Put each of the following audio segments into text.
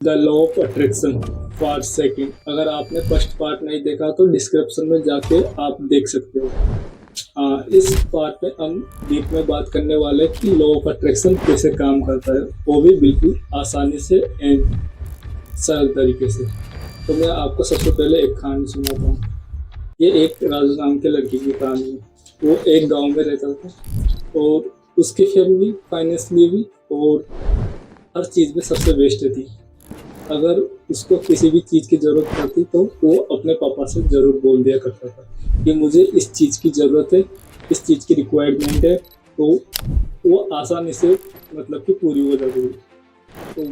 The law of attraction part second. अगर आपने first part नहीं देखा तो डिस्क्रिप्शन में जाके आप देख सकते हो। इस पार्ट में हम डीप में बात करने वाले हैं कि लॉ ऑफ अट्रैक्शन कैसे काम करता है, वो भी बिल्कुल आसानी से एंड सरल तरीके से। तो मैं आपको सबसे पहले एक कहानी सुनाता हूँ। ये एक राजू नाम के लड़की की कहानी है। वो एक गांव में रहता था और उसकी फैमिली फाइनेंशियली भी और हर चीज़ में सबसे बेस्ट थी। अगर उसको किसी भी चीज़ की ज़रूरत पड़ती तो वो अपने पापा से ज़रूर बोल दिया करता था कि मुझे इस चीज़ की ज़रूरत है, इस चीज़ की रिक्वायरमेंट है। तो वो आसानी से मतलब कि पूरी हो जाती थी। तो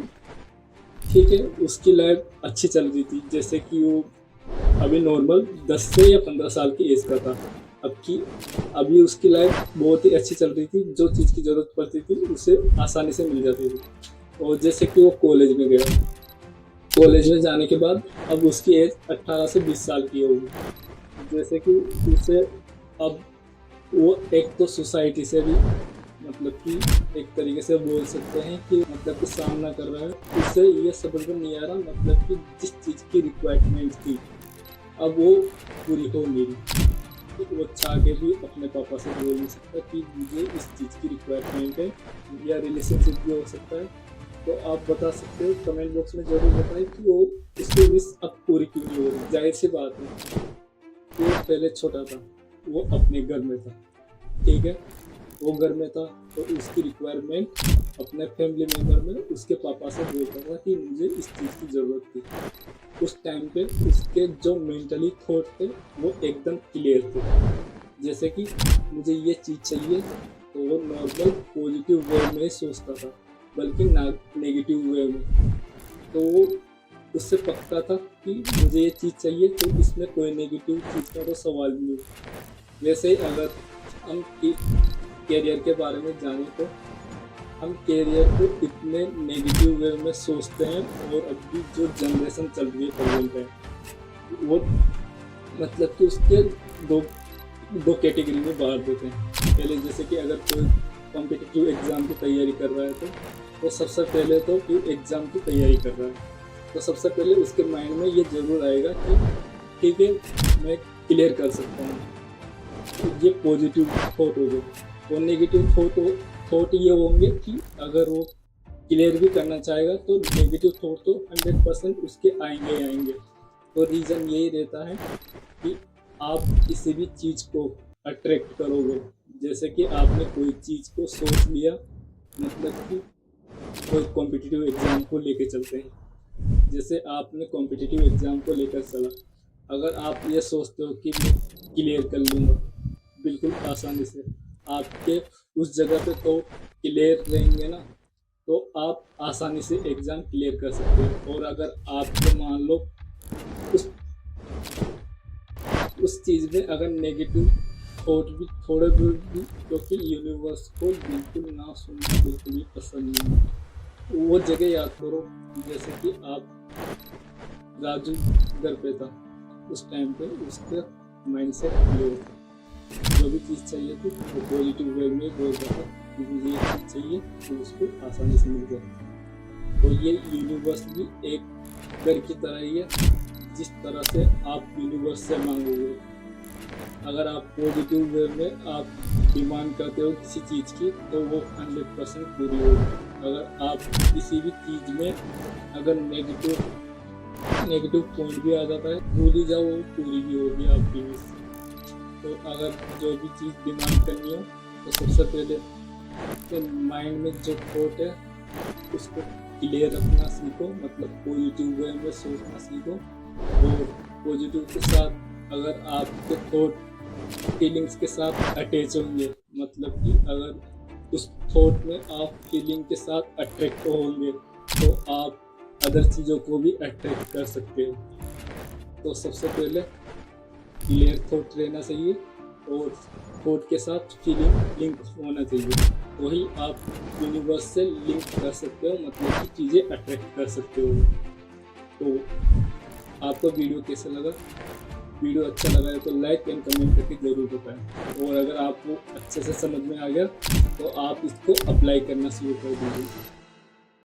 ठीक है, उसकी लाइफ अच्छी चल रही थी। जैसे कि वो अभी नॉर्मल 10 से या 15 साल की एज का था। अभी उसकी लाइफ बहुत ही अच्छी चल रही थी। जो चीज़ की ज़रूरत पड़ती थी उसे आसानी से मिल जाती थी। और जैसे कि वो कॉलेज में गया, कॉलेज में जाने के बाद अब उसकी एज 18 से 20 साल की होगी। जैसे कि उसे अब वो एक तो सोसाइटी से भी मतलब कि एक तरीके से बोल सकते हैं कि मतलब कि सामना कर रहा है। उससे ये समझ में नहीं आ रहा मतलब कि जिस चीज़ की रिक्वायरमेंट थी अब वो पूरी हो नहीं रही। तो वो चाह के भी अपने पापा से बोल नहीं सकता कि मुझे इस चीज़ की रिक्वायरमेंट है, या रिलेशनशिप भी हो सकता है। तो आप बता सकते हो, कमेंट बॉक्स में ज़रूर बताएं कि वो उसकी विश अब पूरी क्यों नहीं हो रही। जाहिर सी बात है, वो पहले छोटा था, वो अपने घर में था, ठीक है, वो घर में था तो उसकी रिक्वायरमेंट अपने फैमिली मेम्बर में उसके पापा से बोलता था कि मुझे इस चीज़ की ज़रूरत थी। उस टाइम पे उसके जो मेंटली थॉट थे वो एकदम क्लियर थे। जैसे कि मुझे ये चीज़ चाहिए, तो वो नॉर्मल पॉजिटिव वे में ही सोचता था, बल्कि नेगेटिव वे में। तो वो उससे पक्का था कि मुझे ये चीज़ चाहिए, तो इसमें कोई नेगेटिव चीज़ का तो सवाल नहीं है। वैसे ही अगर हम कैरियर के बारे में जानें तो हम कैरियर को इतने नेगेटिव वे में सोचते हैं। और अभी जो जनरेशन चल रही है प्रेजेंट है, वो मतलब कि उसके दो दो कैटेगरी में बांट देते हैं। पहले जैसे कि अगर कोई कॉम्पिटिटिव एग्ज़ाम की तैयारी कर रहा है तो वो सबसे पहले तो एग्ज़ाम की तैयारी कर रहा है तो सबसे पहले उसके माइंड में ये ज़रूर आएगा कि ठीक है, मैं क्लियर कर सकता हूँ। तो ये पॉजिटिव थॉट हो गए। और नेगेटिव थॉट ये होंगे कि अगर वो क्लियर भी करना चाहेगा तो नेगेटिव थॉट तो 100% उसके आएंगे ही आएंगे। तो रीज़न यही रहता है कि आप किसी भी चीज़ को अट्रैक्ट करोगे। जैसे कि आपने कोई चीज़ को सोच लिया, मतलब कि कोई कॉम्पिटिटिव एग्ज़ाम को लेके चलते हैं। जैसे आपने कॉम्पिटिटिव एग्ज़ाम को लेकर चला, अगर आप ये सोचते हो कि मैं क्लियर कर लूँगा बिल्कुल आसानी से, आपके उस जगह पे तो क्लियर रहेंगे ना, तो आप आसानी से एग्ज़ाम क्लियर कर सकते हो। और अगर आपको मान लो उस उस चीज़ में अगर नेगेटिव थॉट भी थोड़े भी, क्योंकि यूनिवर्स को बिल्कुल ना सुनना बिल्कुल भी पसंद नहीं है। वो जगह याद करो जैसे कि आप राजू घर पे था, उस टाइम पे उसका माइंडसेट क्लियर था। जो भी चीज़ चाहिए थी वो पॉजिटिव वे में बोलता था कि मुझे ये चीज़ चाहिए, तो उसको आसानी से मिल गया। तो ये यूनिवर्स भी एक घर की तरह ही है। जिस तरह से आप यूनिवर्स से मांगोगे, अगर आप पॉजिटिव वे में आप डिमांड करते हो किसी चीज़ की तो वो 100% पूरी होगी। अगर आप किसी भी चीज़ में अगर नेगेटिव पॉइंट भी आ जाता है, भूल ही जाओ, वो पूरी भी होगी आपकी विश। तो अगर जो भी चीज़ डिमांड करनी हो तो सबसे पहले तो माइंड में जो थॉट है उसको क्लियर रखना सीखो, मतलब पॉजिटिव वे में सोचना सीखो। और पॉजिटिव के साथ अगर आपके थॉट फीलिंग्स के साथ अटैच होंगे, मतलब कि अगर उस थॉट में आप फीलिंग के साथ अट्रैक्ट होंगे तो आप अदर चीज़ों को भी अट्रैक्ट कर सकते हो। तो सबसे पहले क्लियर थॉट रहना चाहिए और थॉट के साथ फीलिंग लिंक होना चाहिए। वही आप यूनिवर्स से लिंक कर सकते हो, मतलब कि चीज़ें अट्रैक्ट कर सकते हो। तो आपको वीडियो कैसा लगा? वीडियो अच्छा लगा है तो लाइक एंड कमेंट करके ज़रूर बताएं। और अगर आपको अच्छे से समझ में आ गया तो आप इसको अप्लाई करना शुरू कर दीजिए।